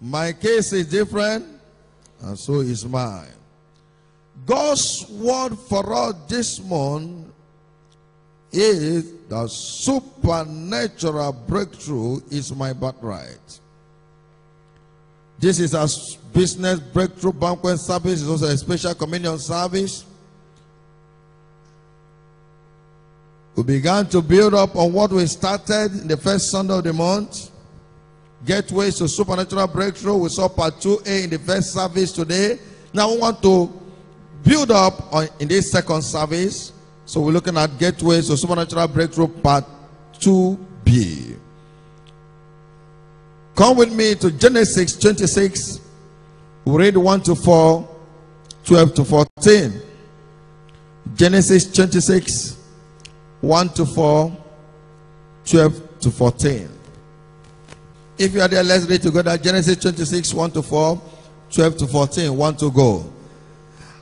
My case is different, and so is mine. God's word for us this month is that supernatural breakthrough is my birthright. This is a business breakthrough banquet service. It's also a special communion service. We began to build up on what we started in the first Sunday of the month. Gateways to supernatural breakthrough. We saw part 2A in the first service today. Now we want to build up in this second service. So we're looking at gateways to supernatural breakthrough part 2B. Come with me to Genesis 26. We read 1 to 4, 12 to 14. Genesis 26, 1 to 4, 12 to 14. If you are there, let's read together. Genesis 26, 1 to 4, 12 to 14. 1 to go.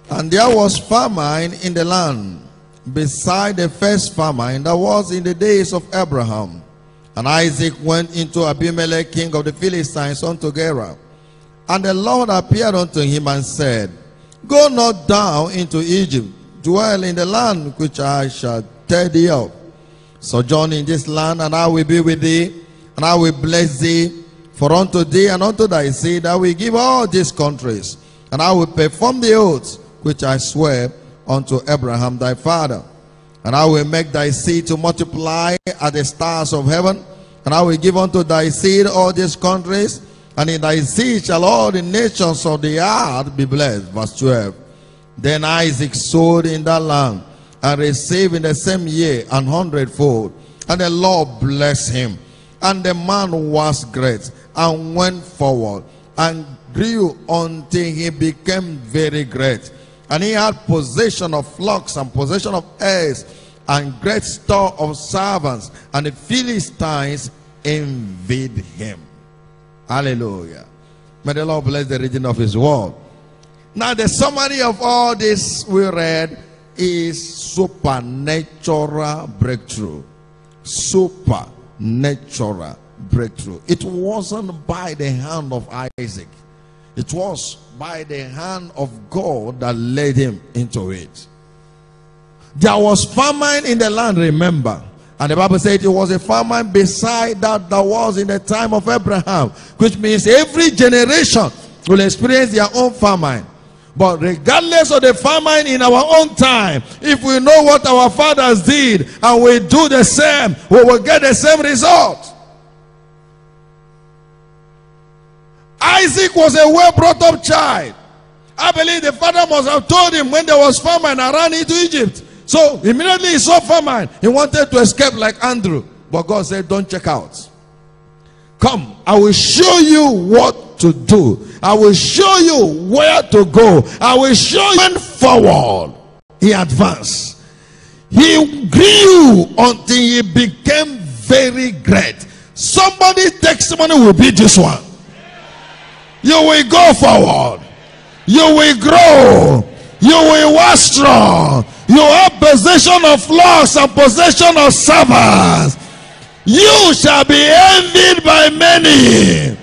And there was famine in the land, beside the first famine that was in the days of Abraham. And Isaac went into Abimelech, king of the Philistines, unto Gerar. And the Lord appeared unto him and said, Go not down into Egypt, dwell in the land which I shall tell thee of. Sojourn in this land, and I will be with thee, and I will bless thee. For unto thee and unto thy seed I will give all these countries, and I will perform the oaths which I swear unto Abraham thy father. And I will make thy seed to multiply as the stars of heaven, and I will give unto thy seed all these countries, and in thy seed shall all the nations of the earth be blessed. Verse 12. Then Isaac sowed in that land, and received in the same year 100-fold. And the Lord blessed him. And the man was great, and went forward, and grew until he became very great. And he had possession of flocks, and possession of herds, and great store of servants. And the Philistines envied him. Hallelujah. May the Lord bless the reading of his word. Now the summary of all this we read is supernatural breakthrough. Supernatural breakthrough. It wasn't by the hand of Isaac. It was by the hand of God that led him into it. There was famine in the land, remember. And the Bible said it was a famine beside that was in the time of Abraham. Which means every generation will experience their own famine. But regardless of the famine in our own time, if we know what our fathers did and we do the same, we will get the same result. Isaac was a well brought up child. I believe the father must have told him when there was famine and ran into Egypt. So immediately he saw famine. He wanted to escape like Andrew. But God said, don't check out. Come, I will show you what to do. I will show you where to go. I will show you. Went forward. He advanced. He grew until he became very great. Somebody's testimony will be this one. You will go forward. You will grow. You will work strong. You have possession of flocks and possession of servants. You shall be envied by many.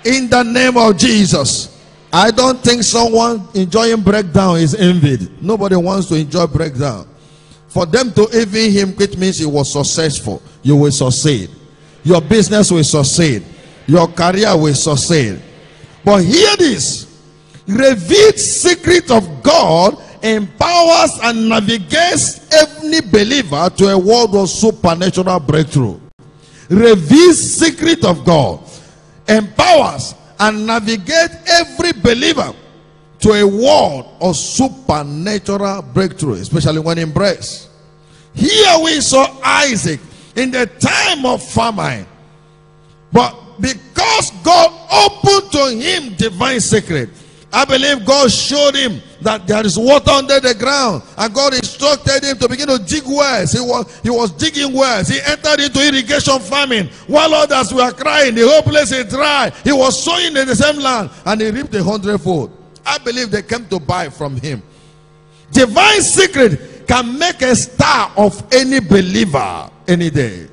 In the name of Jesus. I don't think someone enjoying breakdown is envied. Nobody wants to enjoy breakdown. For them to envy him, it means he was successful. You will succeed. Your business will succeed. Your career will succeed. But hear this. Revealed secret of God empowers and navigates every believer to a world of supernatural breakthrough. Revealed secret of God empowers and navigates every believer to a world of supernatural breakthrough, especially when embraced. Here we saw Isaac in the time of famine, but because God opened to him divine secret, I believe God showed him that there is water under the ground, and God instructed him to begin to dig wells. He was digging wells. He entered into irrigation farming while others were crying. The whole place is dry. He was sowing in the same land, and he reaped 100-fold. I believe they came to buy from him. Divine secret can make a star of any believer any day.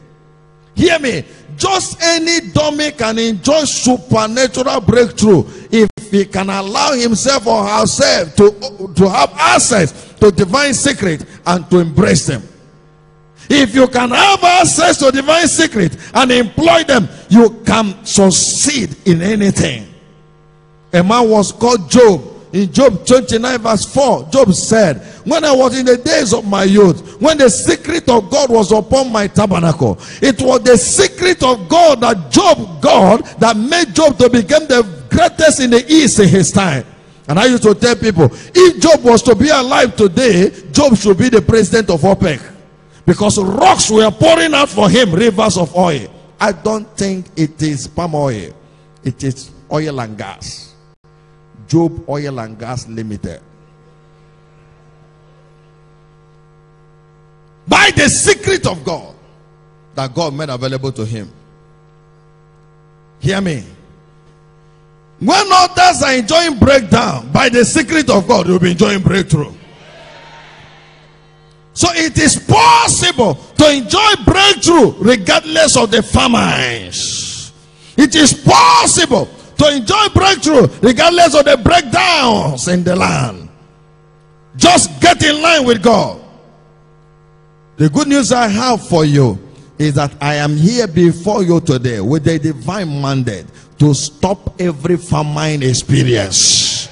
Hear me. Just any dummy can enjoy supernatural breakthrough if he can allow himself or herself to have access to divine secret and to embrace them. If you can have access to divine secret and employ them, you can succeed in anything. A man was called Job. In Job 29 verse 4, Job said, when I was in the days of my youth, when the secret of God was upon my tabernacle, it was the secret of God that Job got that made Job to become the greatest in the East in his time. And I used to tell people, if Job was to be alive today, Job should be the president of OPEC, because rocks were pouring out for him, rivers of oil. I don't think it is palm oil. It is oil and gas. Job Oil and Gas Limited. By the secret of God that God made available to him. Hear me. When others are enjoying breakdown, by the secret of God, you'll be enjoying breakthrough. So it is possible to enjoy breakthrough regardless of the famines. It is possible to enjoy breakthrough regardless of the breakdowns in the land. Just get in line with God. The good news I have for you is that I am here before you today with a divine mandate to stop every famine experience.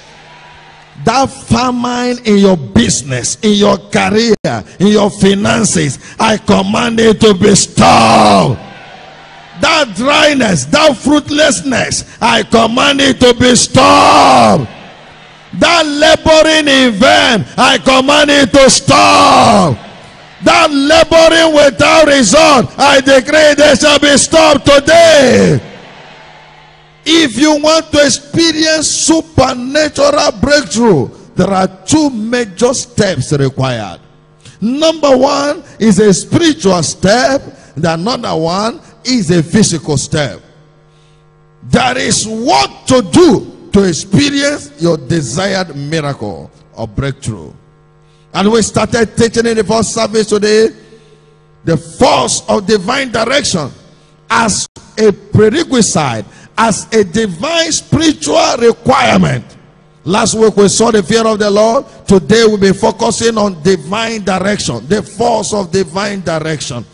That famine in your business, in your career, in your finances, I command it to be stopped. That dryness, that fruitlessness, I command it to be stopped. That laboring in vain, I command it to stop. That laboring without result, I decree they shall be stopped today. If you want to experience supernatural breakthrough, there are two major steps required. Number one is a spiritual step. The another one is a physical step. There is what to do to experience your desired miracle or breakthrough. And we started teaching in the first service today the force of divine direction as a prerequisite, as a divine spiritual requirement. Last week we saw the fear of the Lord. Today we'll be focusing on divine direction, the force of divine direction.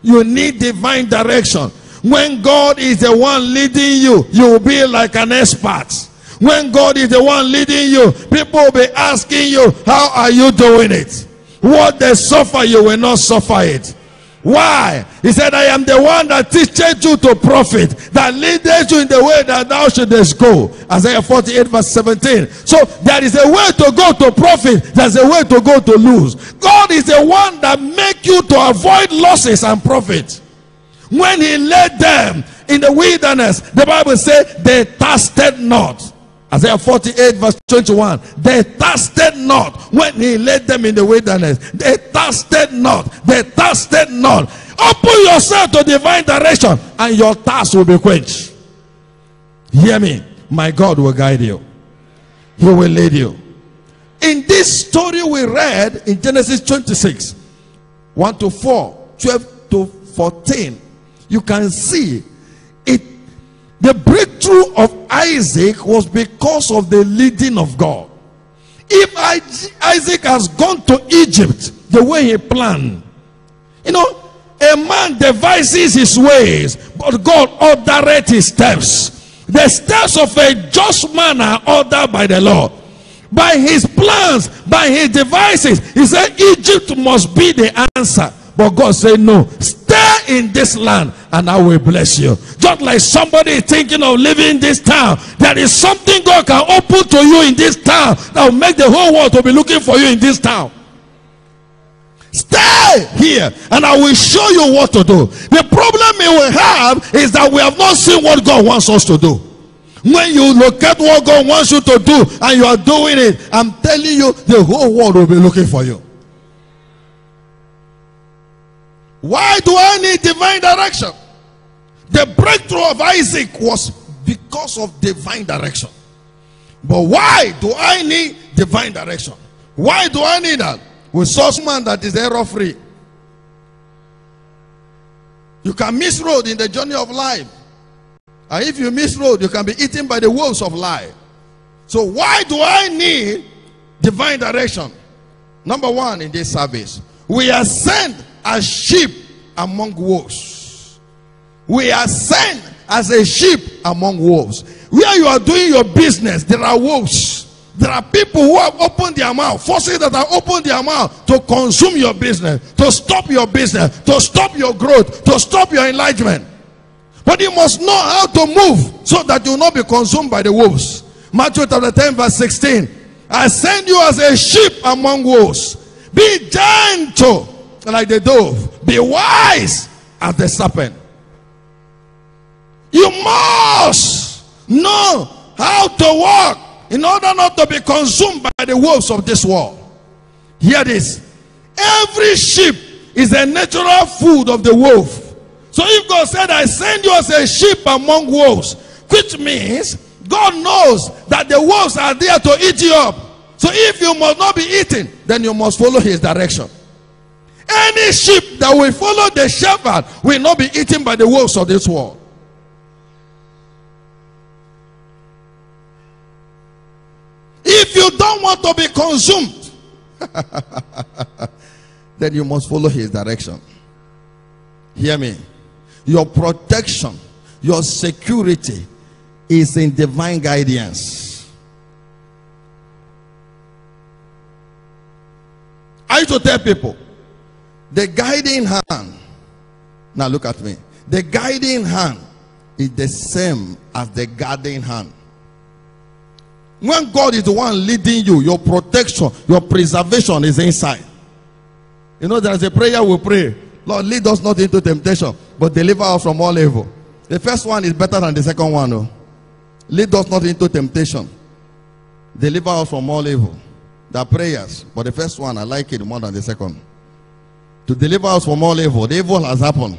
You need divine direction. When God is the one leading you, you will be like an expert. When God is the one leading you, people will be asking you, how are you doing it? What they suffer, you will not suffer it. Why? He said, I am the one that teaches you to profit, that leadeth you in the way that thou shouldest go. Isaiah 48 verse 17. So there is a way to go to profit, there's a way to go to lose. God is the one that makes you to avoid losses and profit. When he led them in the wilderness, the Bible said they thirsted not. Isaiah 48 verse 21. They thirsted not when he led them in the wilderness. They thirsted not. They thirsted not. Open yourself to divine direction and your thirst will be quenched. Hear me. My God will guide you. He will lead you. In this story we read in Genesis 26, 1 to 4, 12 to 14, you can see it. The breakthrough of Isaac was because of the leading of God. If Isaac has gone to Egypt the way he planned, you know, a man devises his ways, but God ordered his steps. The steps of a just man are ordered by the Lord. By his plans, by his devices, he said Egypt must be the answer. But God said, no, stay in this land and I will bless you. Just like somebody is thinking of living in this town, there is something God can open to you in this town that will make the whole world to be looking for you in this town. Stay here and I will show you what to do. The problem we will have is that we have not seen what God wants us to do. When you look at what God wants you to do and you are doing it, I'm telling you, the whole world will be looking for you. Why do I need divine direction? The breakthrough of Isaac was because of divine direction. But why do I need divine direction? Why do I need that? We saw someone that is error free. You can miss road in the journey of life. And if you miss road, you can be eaten by the wolves of life. So why do I need divine direction? Number one, in this service, we are sent as sheep among wolves. We are sent as a sheep among wolves. Where you are doing your business, there are wolves. There are people who have opened their mouth, forces that have opened their mouth to consume your business, to stop your business, to stop your growth, to stop your enlargement. But you must know how to move so that you will not be consumed by the wolves. Matthew chapter 10 verse 16. I send you as a sheep among wolves. Be gentle like the dove. Be wise as the serpent. You must know how to walk in order not to be consumed by the wolves of this world. Hear this. Every sheep is a natural food of the wolf. So if God said, I send you as a sheep among wolves, which means God knows that the wolves are there to eat you up. So if you must not be eaten, then you must follow his direction. Any sheep that will follow the shepherd will not be eaten by the wolves of this world. If you don't want to be consumed, then you must follow his direction. Hear me. Your protection, your security is in divine guidance. I used to tell people, the guiding hand, now look at me, the guiding hand is the same as the guarding hand. When God is the one leading you, your protection, your preservation is inside. You know, there is a prayer we pray, Lord, lead us not into temptation, but deliver us from all evil. The first one is better than the second one. No? Lead us not into temptation, deliver us from all evil. There are prayers, but the first one I like it more than the second. To deliver us from all evil. The evil has happened.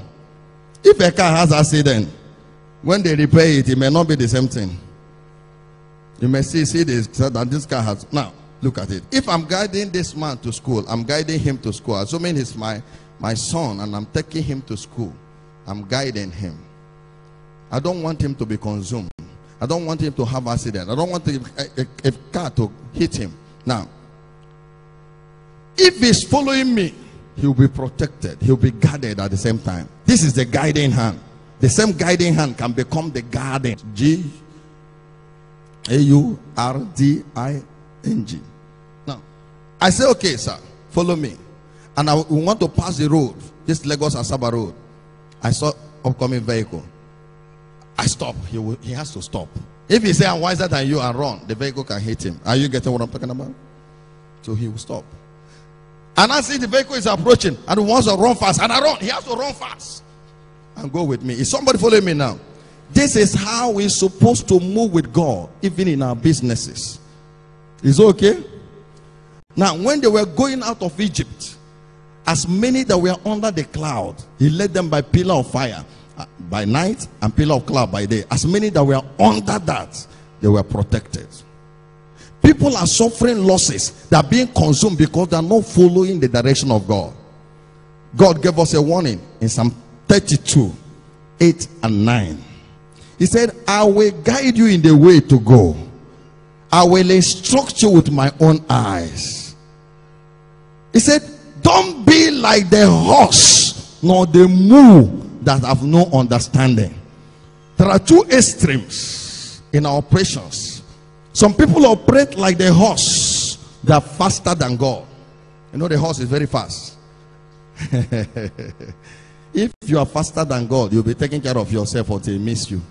If a car has accident, when they repair it, it may not be the same thing. You may see this, that this car has. Now, look at it. If I'm guiding this man to school, I'm guiding him to school. Assuming he's my son and I'm taking him to school, I'm guiding him. I don't want him to be consumed. I don't want him to have accident. I don't want a car to hit him. Now, if he's following me, he'll be protected. He'll be guarded at the same time. This is the guiding hand. The same guiding hand can become the guardian. G-A-U-R-D-I-N-G. Now, I say, okay, sir, follow me. And we want to pass the road, this Lagos Asaba road. I saw upcoming vehicle. I stop. He has to stop. If he say I'm wiser than you and run, the vehicle can hit him. Are you getting what I'm talking about? So he will stop. And I see the vehicle is approaching and he wants to run fast. And I run. He has to run fast. And go with me. Is somebody following me now? This is how we're supposed to move with God, even in our businesses. Is it okay? Now, when they were going out of Egypt, as many that were under the cloud, he led them by pillar of fire by night and pillar of cloud by day. As many that were under that, they were protected. People are suffering losses. They are being consumed because they are not following the direction of God. God gave us a warning in Psalm 32, 8 and 9. He said, I will guide you in the way to go. I will instruct you with my own eyes. He said, don't be like the horse nor the mule that have no understanding. There are two extremes in our operations. Some people operate like the horse. They are faster than God. You know the horse is very fast. If you are faster than God, you'll be taking care of yourself until he miss you.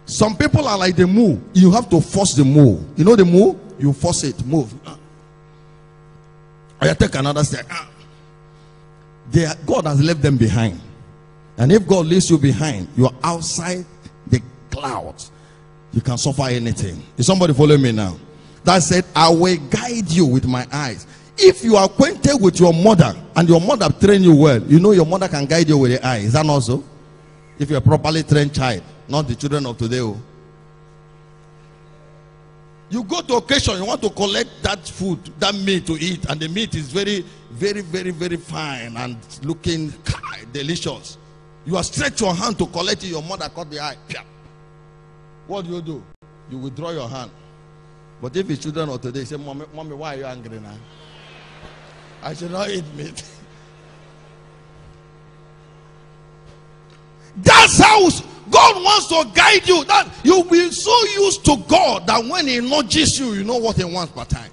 Some people are like the mule. You have to force the mule. You know the mule? You force it, move. Or you take another step. God has left them behind. And if God leaves you behind, you are outside the clouds. You can suffer anything. Is somebody following me now? That said, I will guide you with my eyes. If you are acquainted with your mother and your mother trained you well, you know your mother can guide you with the eye. Is that not so? If you're a properly trained child, not the children of today. Oh. You go to occasion, you want to collect that food, that meat to eat, and the meat is very, very, very, very fine and looking delicious. You are stretch your hand to collect it. Your mother cut the eye. What do? You withdraw your hand. But if the children of today say, Mommy, why are you angry now? I should not eat meat. That's how God wants to guide you. That you'll be so used to God that when He nudges you, you know what He wants per time.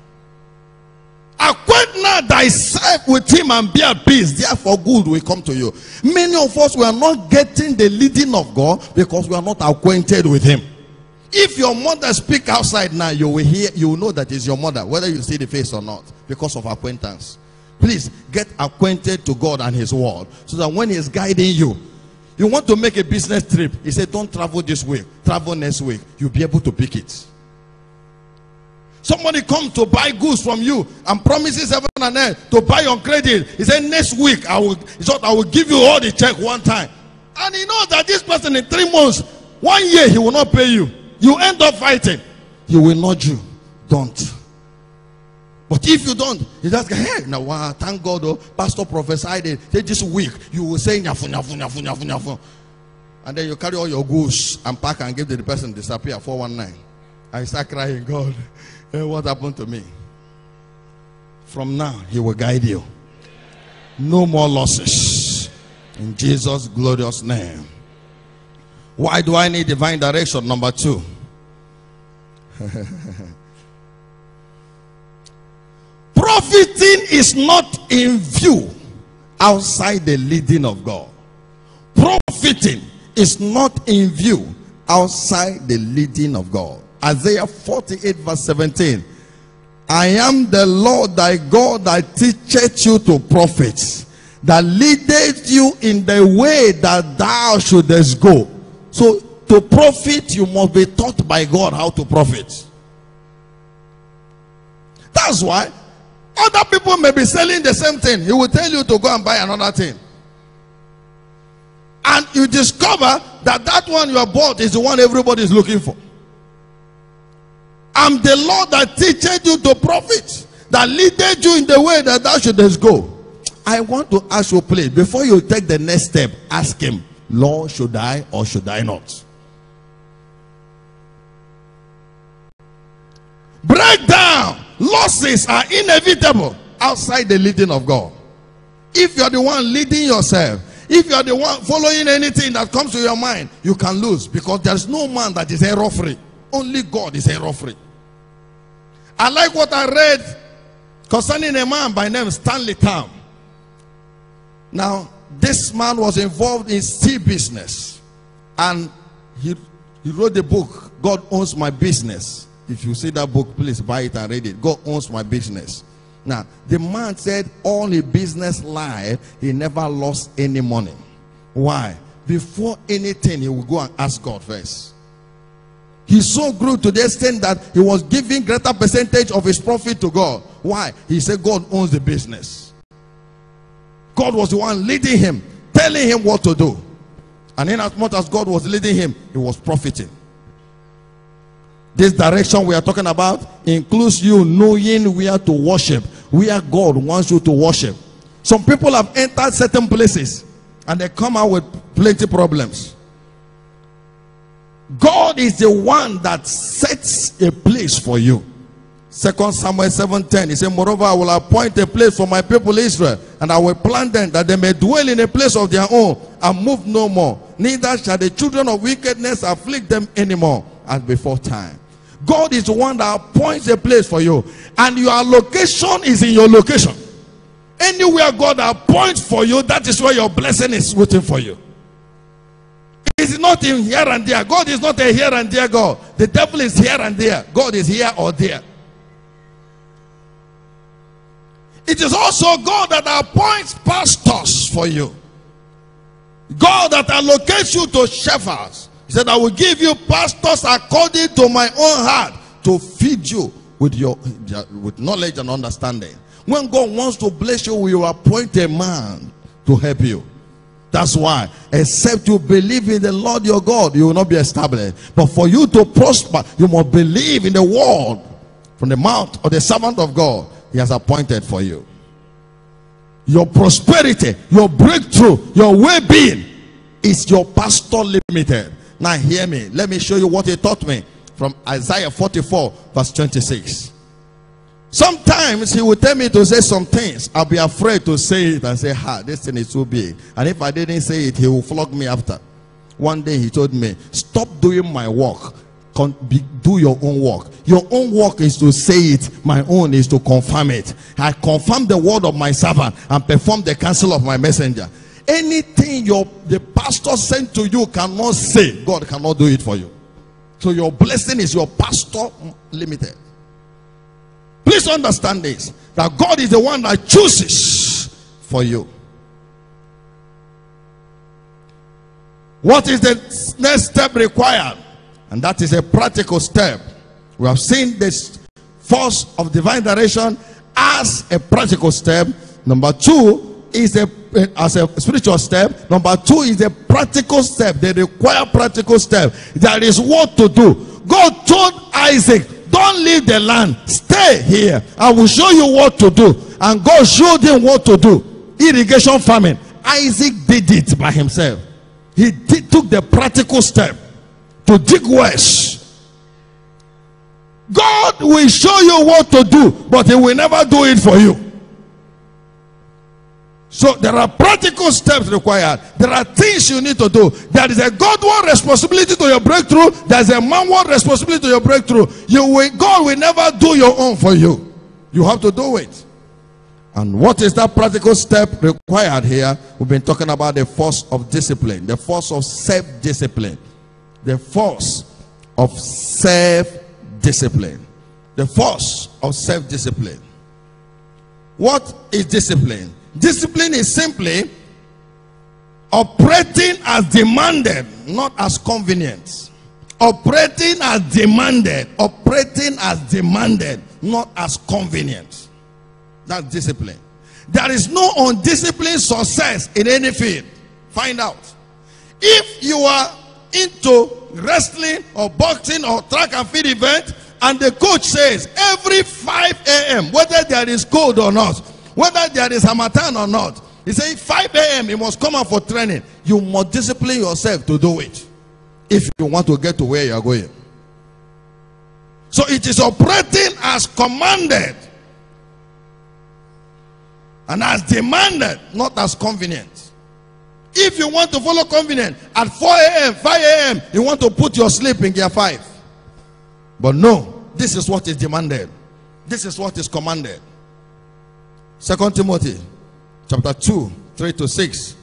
Acquaint not thyself with Him and be at peace. Therefore, good will come to you. Many of us, we are not getting the leading of God because we are not acquainted with Him. If your mother speak outside now, you will hear, you will know that it's your mother, whether you see the face or not, because of acquaintance. Please get acquainted to God and His word, so that when He is guiding you, you want to make a business trip. He said, don't travel this week, travel next week. You'll be able to pick it. Somebody comes to buy goods from you and promises heaven and earth to buy on credit. He said, next week I will give you all the check one time. And he knows that this person in 3 months, 1 year, he will not pay you. You end up fighting. He will nudge you. Don't. But if you don't, you just go, hey, now thank God, oh, Pastor prophesied it. Say this week you will say nyafu, nyafu, nyafu, nyafu, nyafu. And then you carry all your goods and pack and give to the person, disappear 419. I start crying, God, what happened to me? From now, He will guide you. No more losses. In Jesus' glorious name. Why do I need divine direction? Number 2. Profiting is not in view outside the leading of God. Profiting is not in view outside the leading of God. Isaiah 48 verse 17. I am the Lord thy God that teacheth you to profit, that leadeth you in the way that thou shouldest go. So to profit, you must be taught by God how to profit. That's why other people may be selling the same thing. He will tell you to go and buy another thing. And you discover that that one you have bought is the one everybody is looking for. I'm the Lord that teacheth you to profit, that leadeth you in the way that thou shouldest go. I want to ask you, please, before you take the next step, ask Him, Lord, should I or should I not? Breakdown. Losses are inevitable outside the leading of God. If you're the one leading yourself, if you're the one following anything that comes to your mind, you can lose, because there's no man that is error free. Only God is error free. I like what I read concerning a man by name Stanley Tam. Now, this man was involved in steel business, and he wrote the book, God Owns My Business. If you see that book, please buy it and read it. God Owns My Business. Now, the man said all his business life, he never lost any money. Why? Before anything, he will go and ask God first. He so grew to the extent that he was giving greater percentage of his profit to God. Why? He said God owns the business. God was the one leading him, telling him what to do. And in as much as God was leading him, he was profiting. This direction we are talking about includes you knowing where to worship, where God wants you to worship. Some people have entered certain places and they come out with plenty problems. God is the one that sets a place for you. 2 Samuel 7:10, he said, moreover, I will appoint a place for my people Israel, and I will plant them that they may dwell in a place of their own and move no more. Neither shall the children of wickedness afflict them anymore as before time. God is the one that appoints a place for you, and your location is in your location. Anywhere God appoints for you, that is where your blessing is waiting for you. It is not in here and there. God is not a here and there God. The devil is here and there. God is here or there. It is also God that appoints pastors for you. God that allocates you to shepherds. He said, I will give you pastors according to my own heart, to feed you with knowledge and understanding. When God wants to bless you, He will appoint a man to help you. That's why, except you believe in the Lord your God, you will not be established. But for you to prosper, you must believe in the word from the mouth of the servant of God He has appointed for you. Your prosperity, your breakthrough, your well-being is your pastor limited? Now hear me. Let me show you what he taught me from Isaiah 44 verse 26. Sometimes he will tell me to say some things. I'll be afraid to say it and say, this thing is too big. And if I didn't say it, he will flog me after. One day he told me, stop doing my work. Do your own work. Your own work is to say it. My own is to confirm it. I confirm the word of my servant and perform the counsel of my messenger. Anything the pastor sent to you cannot say, God cannot do it for you. So your blessing is your pastor limited. Please understand this, that God is the one that chooses for you. What is the next step required? And that is a practical step. We have seen this force of divine direction as a practical step. Number 2 is as a spiritual step. Number 2 is a practical step. They require practical step. There is what to do. God told Isaac, don't leave the land, stay here. I will show you what to do. And God showed him what to do. Irrigation farming. Isaac did it by himself. He took the practical step to dig wells. God will show you what to do, but he will never do it for you. So there are practical steps required. There are things you need to do. There is a God-ward responsibility to your breakthrough. There is a man-ward responsibility to your breakthrough. God will never do your own for you. You have to do it. And what is that practical step required here? We've been talking about the force of discipline, the force of self-discipline, the force of self-discipline, the force of self-discipline. What is discipline? Discipline is simply operating as demanded, not as convenient. Operating as demanded, not as convenient. That's discipline. There is no undisciplined success in any field. Find out. If you are into wrestling or boxing or track and field event, and the coach says every 5 a.m., whether there is cold or not, whether there is Harmattan or not, he says 5 a.m. you must come out for training. You must discipline yourself to do it if you want to get to where you are going. So it is operating as commanded and as demanded, not as convenient. If you want to follow convenient, at 4 a.m., 5 a.m., you want to put your sleep in gear 5. But no, this is what is demanded. This is what is commanded. 2 Timothy chapter 2, 3-6.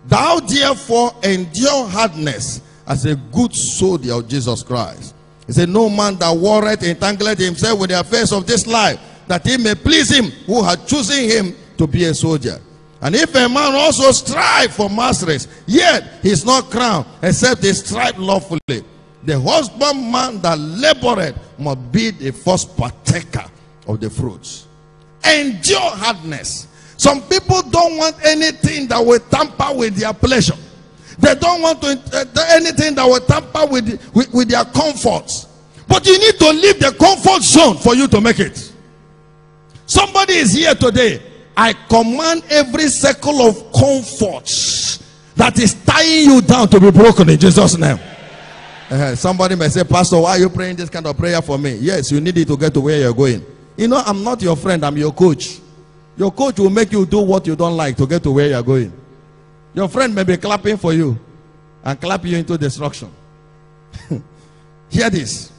Thou therefore endure hardness as a good soldier of Jesus Christ. He said, no man that warreth entangleth himself with the affairs of this life, that he may please him who had chosen him to be a soldier. And if a man also strive for masteries, yet he is not crowned, except he strive lawfully. The husbandman that laboreth must be the first partaker of the fruits. Endure hardness. Some people don't want anything that will tamper with their pleasure. They don't want anything that will tamper with their comforts. But you need to leave the comfort zone for you to make it. Somebody is here today. I command every circle of comforts that is tying you down to be broken in Jesus' name. Somebody may say, Pastor, why are you praying this kind of prayer for me? Yes, you need it to get to where you're going. You know, I'm not your friend, I'm your coach. Your coach will make you do what you don't like to get to where you're going. Your friend may be clapping for you and clap you into destruction. Hear this.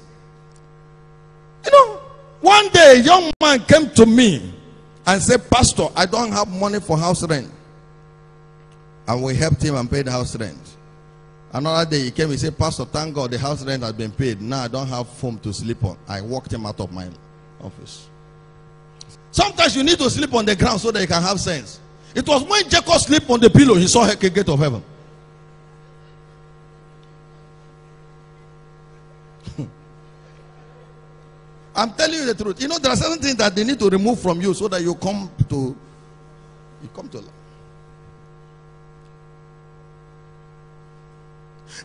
You know, one day a young man came to me and said, Pastor, I don't have money for house rent. And we helped him and paid the house rent. Another day he came, he said, Pastor, thank God the house rent has been paid. Now I don't have foam to sleep on. I walked him out of my office. Sometimes you need to sleep on the ground so that you can have sense. It was when Jacob slept on the pillow, he saw a gate of heaven. I'm telling you the truth. You know, there are certain things that they need to remove from you so that you come to life.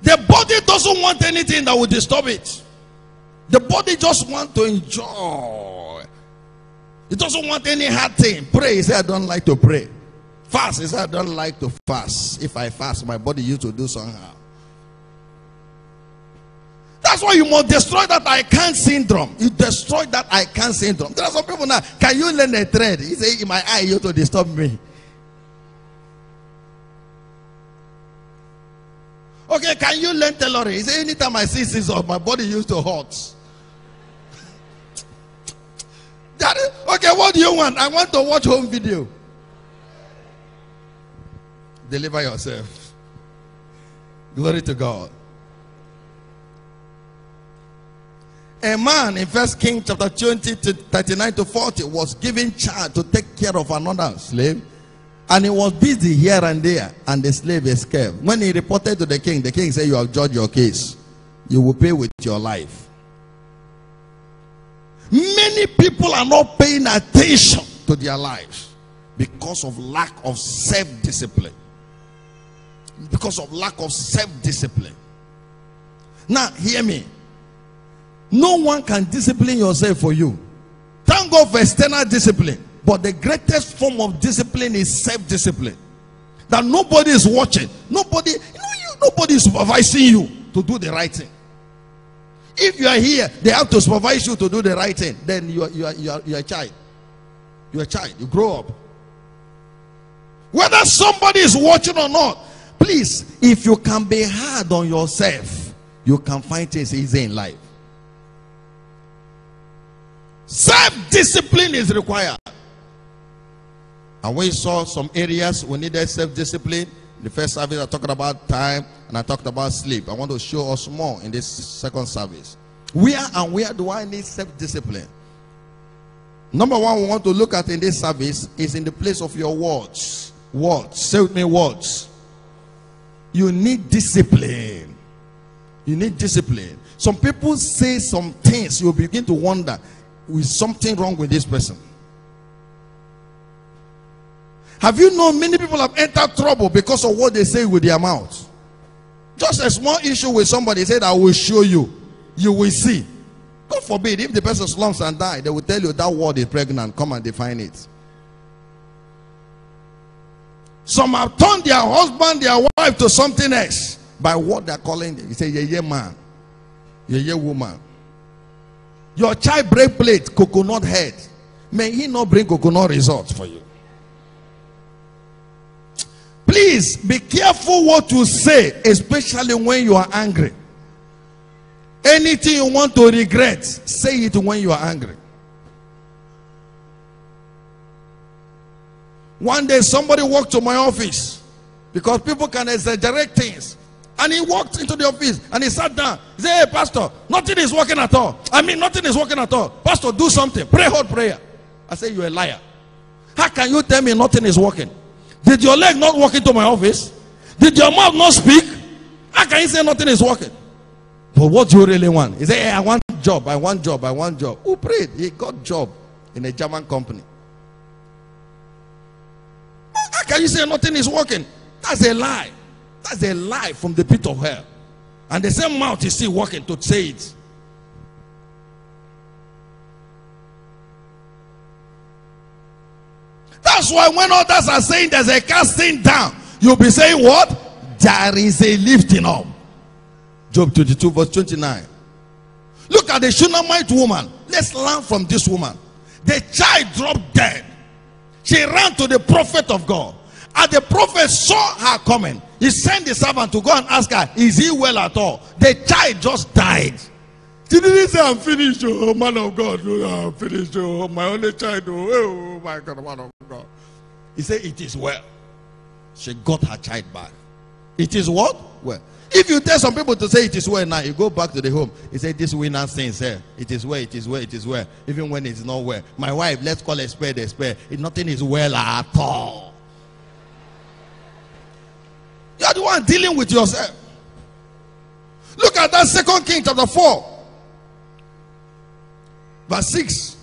The body doesn't want anything that will disturb it. The body just wants to enjoy. It doesn't want any hard thing. Pray. He said, I don't like to pray. Fast. He said, I don't like to fast. If I fast, my body used to do somehow. That's why you must destroy that I can't syndrome. You destroy that I can't syndrome. There are some people now, can you learn a trade? He say, in my eye, you to disturb me. Okay, can you learn tailoring? He say, anytime I see scissors, my body used to hurt. Okay, what do you want? I want to watch home video. Deliver yourself. Glory to God. A man in 1 Kings chapter 20 to 39 to 40 was given charge to take care of another slave, and he was busy here and there, and the slave escaped. When he reported to the king said, you have judged your case, you will pay with your life. Many people are not paying attention to their lives because of lack of self-discipline. Because of lack of self-discipline. Now hear me. No one can discipline yourself for you. Thank God for external discipline, but the greatest form of discipline is self-discipline. That nobody is watching, nobody is supervising you to do the right thing. If you are here, they have to supervise you to do the right thing. Then you are a child. You are a child. You grow up. Whether somebody is watching or not, please, if you can be hard on yourself, you can find things easy in life. Self-discipline is required. And we saw some areas we needed self-discipline. The first service I talked about time, and I talked about sleep. I want to show us more in this second service. Where do I need self-discipline? Number one we want to look at in this service is in the place of your words. Words. Say with me, words. You need discipline. You need discipline. Some people say some things, you begin to wonder, is something wrong with this person? Have you known many people have entered trouble because of what they say with their mouth? Just a small issue with somebody, said, I will show you. You will see. God forbid, if the person slumps and dies, they will tell you that word is pregnant. Come and define it. Some have turned their husband, their wife to something else by what they're calling it. You say, yeah, man. Yeah, woman. Your child break plate, coconut head. May he not bring coconut results for you. Please be careful what you say, especially when you are angry. Anything you want to regret, say it when you are angry. One day somebody walked to my office because people can exaggerate things. And he walked into the office and he sat down. He said, hey, pastor, nothing is working at all. Nothing is working at all. Pastor, do something. Pray hard prayer. I said, you're a liar. How can you tell me nothing is working? Did your leg not walk into my office? Did your mouth not speak? How can you say nothing is working? But what do you really want? He said, hey, I want job. I want job. I want job. Who prayed? He got job in a German company. How can you say nothing is working? That's a lie. That's a lie from the pit of hell. And the same mouth is still working to say it. That's why when others are saying there's a casting down, you'll be saying what? There is a lifting up. Job 22 verse 29. Look at the Shunammite woman. Let's learn from this woman. The child dropped dead. She ran to the prophet of God. And the prophet saw her coming. He sent the servant to go and ask her, is he well at all? The child just died. She didn't say, I'm finished, oh man of God. Oh, I'm finished, oh my only child. Oh my God, man of God. He said, it is well. She got her child back. It is what? Well. If you tell some people to say it is well now, you go back to the home. He said, this winner sins here. It is well, it is well, it is well. Even when it's not well. My wife, let's call a spade a spade. Nothing is well at all. You are the one dealing with yourself. Look at that 2 Kings chapter 4. Verse 6.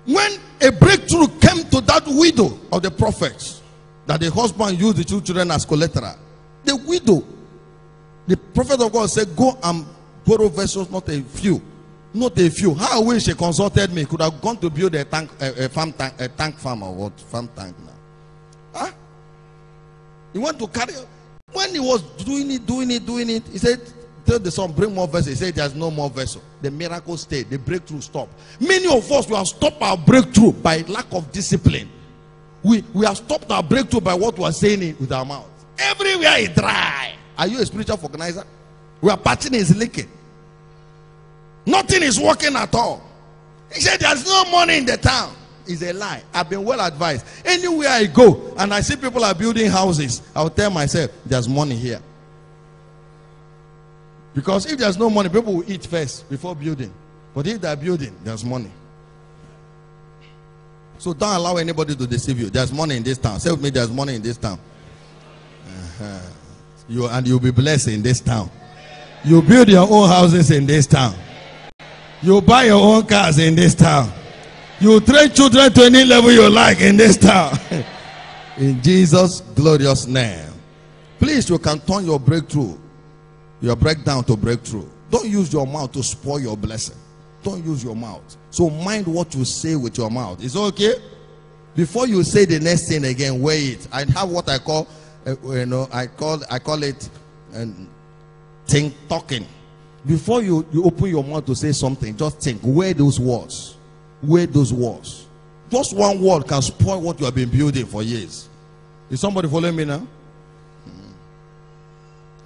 When a breakthrough came to that widow of the prophets, that the husband used the two children as collateral, the widow, the prophet of God said, go and borrow vessels, not a few. Not a few. How I wish she consulted me. Could have gone to build a tank, a tank farm or what? Farm tank now. He went to carry. When he was doing it, he said, tell the son, bring more vessel. He said, there's no more vessel. The miracle stayed. The breakthrough stopped. Many of us, we have stopped our breakthrough by lack of discipline. We have stopped our breakthrough by what we are saying with our mouth. Everywhere is dry. Are you a spiritual organizer? Our patching is leaking. Nothing is working at all. He said, there's no money in the town. It's a lie. I've been well advised. Anywhere I go and I see people are building houses, I'll tell myself, there's money here. Because if there's no money, people will eat first before building. But if they're building, there's money. So don't allow anybody to deceive you. There's money in this town. Say with me, there's money in this town. You'll be blessed in this town. You build your own houses in this town. You buy your own cars in this town. You train children to any level you like in this town. In Jesus' glorious name. Please, you can turn your breakthrough, your breakdown to breakthrough. Don't use your mouth to spoil your blessing. Don't use your mouth. So mind what you say with your mouth. Is it okay? Before you say the next thing again, weigh it. I have what I call, I call it think talking. Before you open your mouth to say something, just think. Weigh those words. Weigh those words. Just one word can spoil what you have been building for years. Is somebody following me now?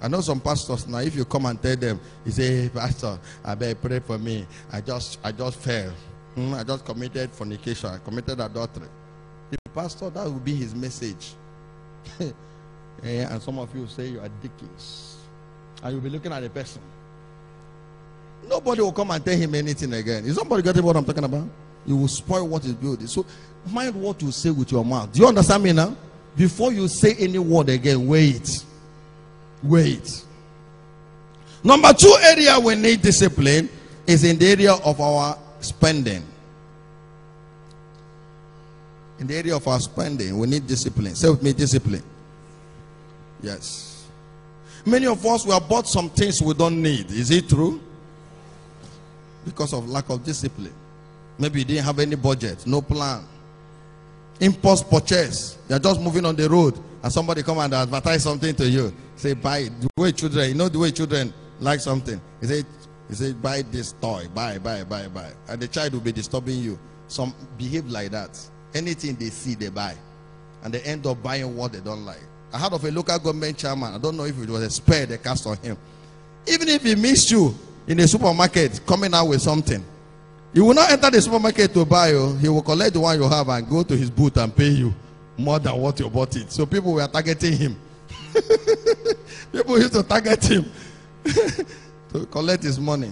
I know some pastors now, if you come and tell them, you say, hey, pastor, I better pray for me. I just fell. I just committed fornication. I committed adultery. The pastor, that will be his message. And some of you say you are ridiculous. And you'll be looking at the person. Nobody will come and tell him anything again. Is somebody getting what I'm talking about? You will spoil what is building. So mind what you say with your mouth. Do you understand me now? Before you say any word again, weigh it. Wait. Number 2 area we need discipline is in the area of our spending. In the area of our spending, we need discipline. Say with me, discipline. Yes. Many of us, we have bought some things we don't need. Is it true? Because of lack of discipline. Maybe you didn't have any budget, no plan. Impulse purchase. You're just moving on the road and somebody come and advertise something to you. Say, buy. The way children, you know the way children like something. He said, buy this toy. Buy. And the child will be disturbing you. Some behave like that. Anything they see, they buy. And they end up buying what they don't like. I heard of a local government chairman. I don't know if it was a spare they cast on him. Even if he missed you in the supermarket coming out with something, he will not enter the supermarket to buy you. He will collect the one you have and go to his booth and pay you more than what you bought it. So people were targeting him. People used to target him to collect his money.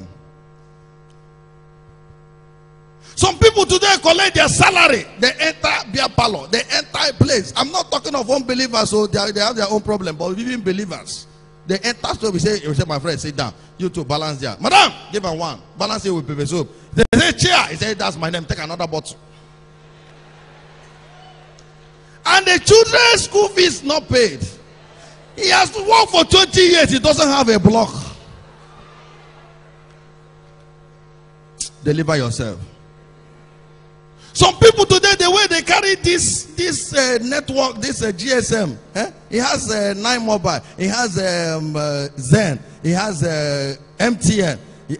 Some people today collect their salary. They enter beer parlor. They enter a place. I'm not talking of unbelievers, so they have their own problem. But even believers, they enter. So we say, my friend, sit down. You two balance there. Madam, give her one. Balance it with paper soup. They say chair. He said, that's my name. Take another bottle. And the children's school fees not paid. He has to work for 20 years. He doesn't have a block. Deliver yourself. Some people today, the way they carry this network, this GSM, he has 9 Mobile, he has Zen, he has MTN,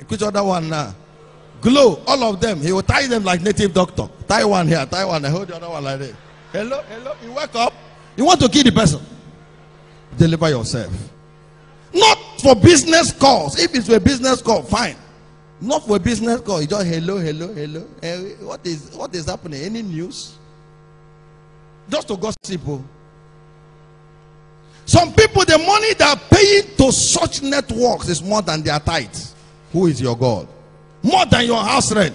which other one now? Glow, all of them. He will tie them like native doctor. Tie one here, tie one, I hold the other one like this. Hello, you wake up, you want to kill the person. Deliver yourself. Not for business calls. If it's a business call, fine. Not for a business call. You just hello. What is happening? Any news? Just to gossip. Some people, the money they are paying to such networks is more than their tithe. Who is your God? More than your house rent.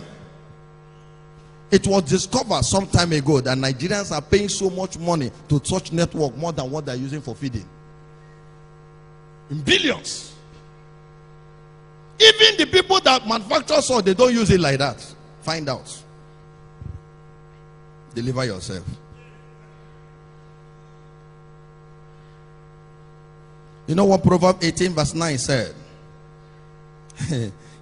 It was discovered some time ago that Nigerians are paying so much money to such network more than what they are using for feeding. In billions. Even the people that manufacture salt, they don't use it like that. Find out. Deliver yourself. You know what Proverbs 18 verse 9 said?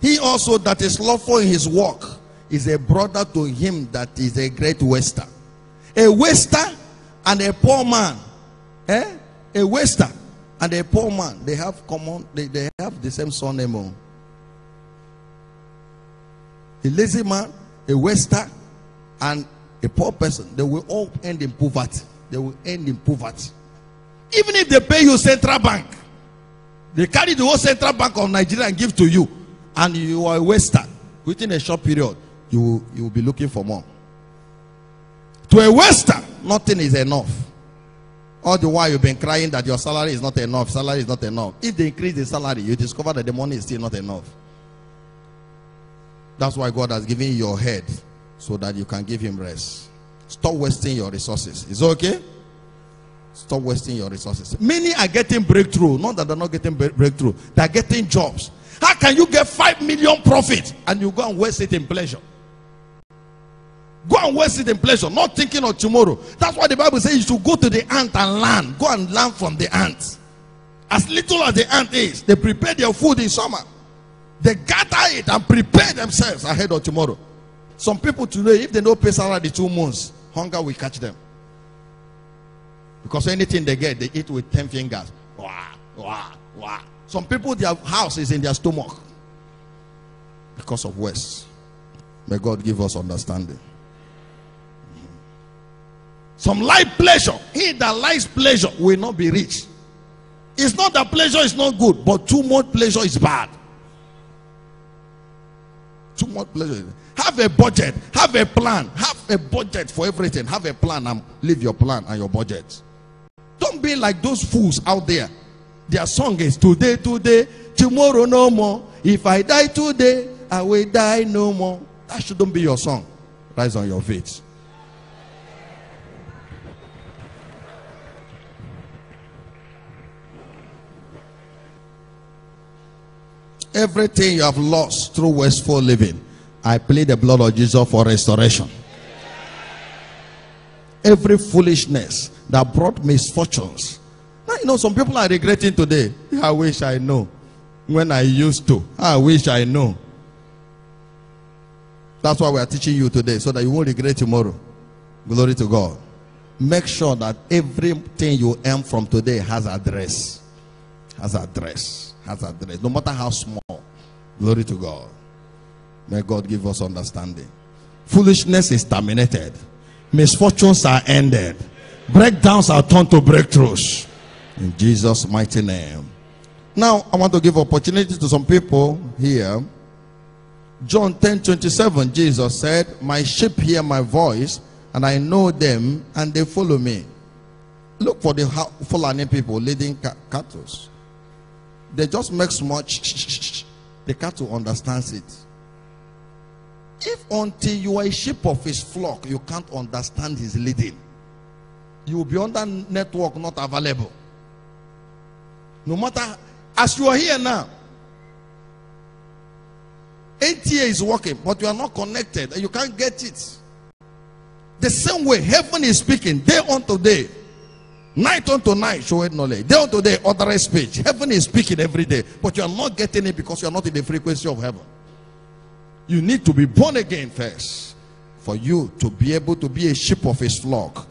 He also that is lawful in his work is a brother to him that is a great waster. A waster and a poor man A waster and a poor man, they have common, they have the same surname. A lazy man, a waster, and a poor person, they will all end in poverty. They will end in poverty. Even if they pay you central bank, they carry the whole central bank of Nigeria and give to you, and you are a waster. Within a short period, you will be looking for more. To a waster, nothing is enough. All the while you've been crying that your salary is not enough. Salary is not enough. If they increase the salary, you discover that the money is still not enough. That's why God has given you your head, so that you can give him rest. Stop wasting your resources. Is it okay? Stop wasting your resources. Many are getting breakthrough. Not that they're not getting breakthrough. They're getting jobs. How can you get 5 million profit and you go and waste it in pleasure? Go and waste it in pleasure, not thinking of tomorrow. That's why the Bible says you should go to the ant and learn. Go and learn from the ant. As little as the ant is, they prepare their food in summer. They gather it and prepare themselves ahead of tomorrow. Some people today, if they don't pay salary 2 months, hunger will catch them. Because anything they get, they eat with 10 fingers. Wah, wah, wah. Some people, their house is in their stomach because of waste. May God give us understanding. Some like pleasure. He that likes pleasure will not be rich. It's not that pleasure is not good, but too much pleasure is bad. Too much pleasure. Have a budget. Have a plan. Have a budget for everything. Have a plan and live your plan and your budget. Don't be like those fools out there. Their song is today, today, tomorrow no more. If I die today, I will die no more. That shouldn't be your song. Rise on your feet. Everything you have lost through wasteful living, I plead the blood of Jesus for restoration. Every foolishness that brought misfortunes. Now, you know, some people are regretting today. I wish I know when I used to. I wish I know. That's why we are teaching you today, so that you won't regret tomorrow. Glory to God. Make sure that everything you earn from today has address. Has address. Has address. No matter how small. Glory to God. May God give us understanding. Foolishness is terminated. Misfortunes are ended. Breakdowns are turned to breakthroughs. In Jesus' mighty name. Now, I want to give opportunity to some people here. John 10:27, Jesus said, my sheep hear my voice, and I know them, and they follow me. Look for the Fulani people leading cattle. They just make small the cattle understands it. If until you are a sheep of his flock, you can't understand his leading, you will be on that network not available. No matter, as you are here now, NTA is working, but you are not connected and you can't get it. The same way heaven is speaking day unto day, night unto night, show it knowledge. Day unto day, authorized speech. Heaven is speaking every day, but you are not getting it because you are not in the frequency of heaven. You need to be born again first for you to be able to be a sheep of his flock.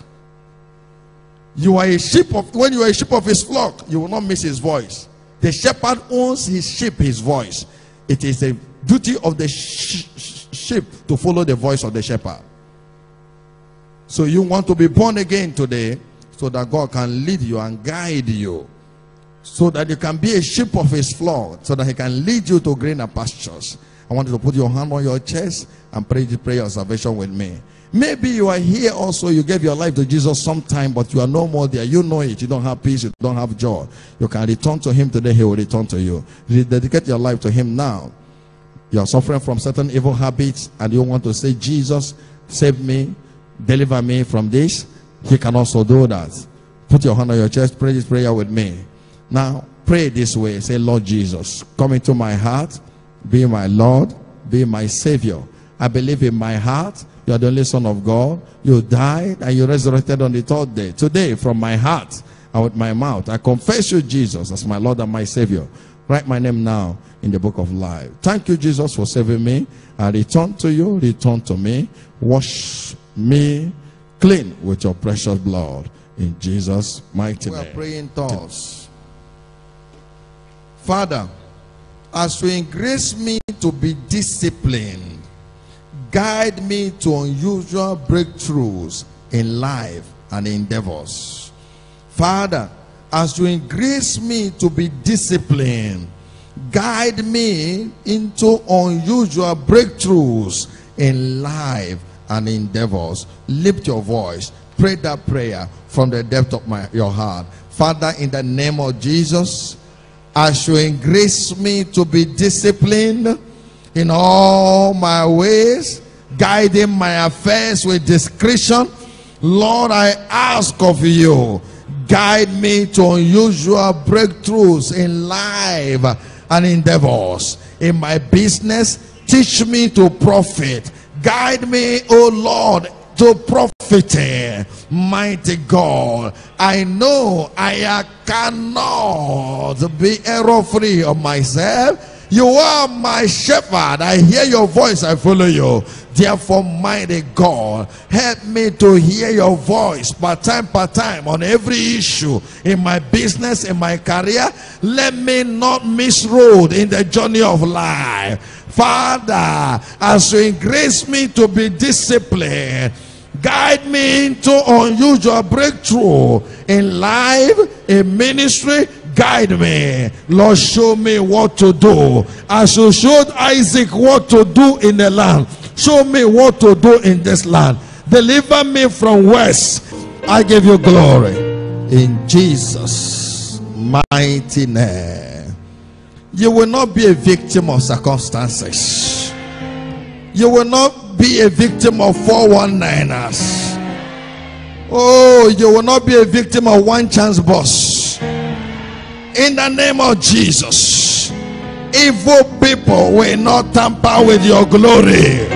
You are a sheep of, when you are a sheep of his flock, you will not miss his voice. The shepherd owns his sheep, his voice. It is the duty of the sheep to follow the voice of the shepherd. So you want to be born again today, so that God can lead you and guide you, so that you can be a sheep of his flock, so that he can lead you to greener pastures. I want you to put your hand on your chest and pray the prayer of salvation with me. Maybe you are here also, you gave your life to Jesus sometime, but you are no more there. You know it. You don't have peace. You don't have joy. You can return to him today. He will return to you. You dedicate your life to him now. You are suffering from certain evil habits and you want to say, Jesus, save me, deliver me from this. He can also do that. Put your hand on your chest. Pray this prayer with me. Now, pray this way. Say, Lord Jesus, come into my heart. Be my Lord. Be my Savior. I believe in my heart you are the only Son of God. You died and you resurrected on the third day. Today, from my heart and with my mouth, I confess you, Jesus, as my Lord and my Savior. Write my name now in the book of life. Thank you, Jesus, for saving me. I return to you. Return to me. Wash me clean with your precious blood. In Jesus' mighty We are name. praying thoughts. Father, as you grace me to be disciplined, guide me to unusual breakthroughs in life and endeavors. Father, as you grace me to be disciplined, guide me into unusual breakthroughs in life and endeavors. Lift your voice. Pray that prayer from the depth of your heart. Father, in the name of Jesus, as you grace me to be disciplined in all my ways, guiding my affairs with discretion, Lord, I ask of you, guide me to unusual breakthroughs in life and endeavors. In my business, teach me to profit. Guide me, O Lord, to profiting. Mighty God, I know I cannot be error-free of myself. You are my shepherd. I hear your voice, I follow you. Therefore, mighty God, help me to hear your voice per time on every issue in my business, in my career. Let me not miss road in the journey of life. Father, as you grace me to be disciplined, guide me into unusual breakthrough in life, in ministry. Guide me, Lord. Show me what to do as you showed Isaac what to do in the land. Show me what to do in this land. Deliver me from west. I give you glory in Jesus' mighty name. You will not be a victim of circumstances. You will not be a victim of 419ers. Oh, you will not be a victim of one chance boss. In the name of Jesus, evil people will not tamper with your glory.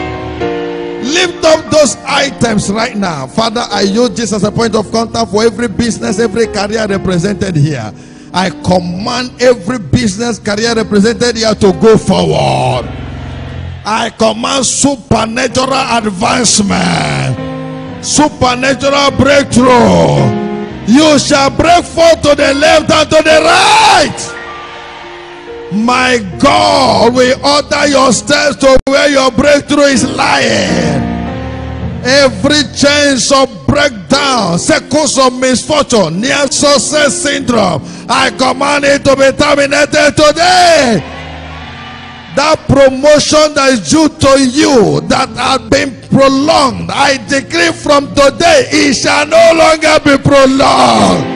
Lift up those items right now. Father, I use this as a point of contact for every business, every career represented here. I command every business career represented here to go forward. I command supernatural advancement, supernatural breakthrough. You shall break forth to the left and to the right. My God will order your steps to where your breakthrough is lying. Every chance of breakdown, circles of misfortune, near success syndrome, I command it to be terminated today. That promotion that is due to you that has been prolonged, I decree from today it shall no longer be prolonged.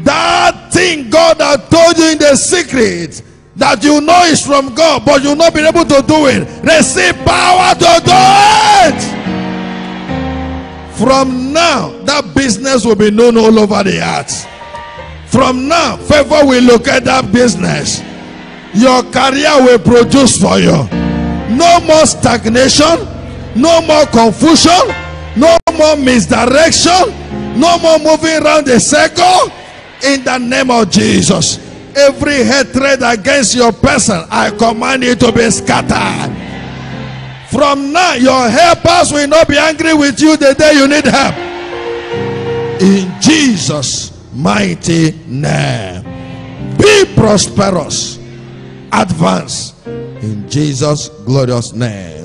That thing God has told you in the secret that you know is from God, but you'll not be able to do it, receive power to do it. From now, that business will be known all over the earth. From now, favor will look at that business. Your career will produce for you. No more stagnation, no more confusion, no more misdirection, no more moving around the circle. In the name of Jesus, every hatred against your person, I command you to be scattered. From now, your helpers will not be angry with you the day you need help. In Jesus' mighty name, be prosperous. Advance in Jesus' glorious name.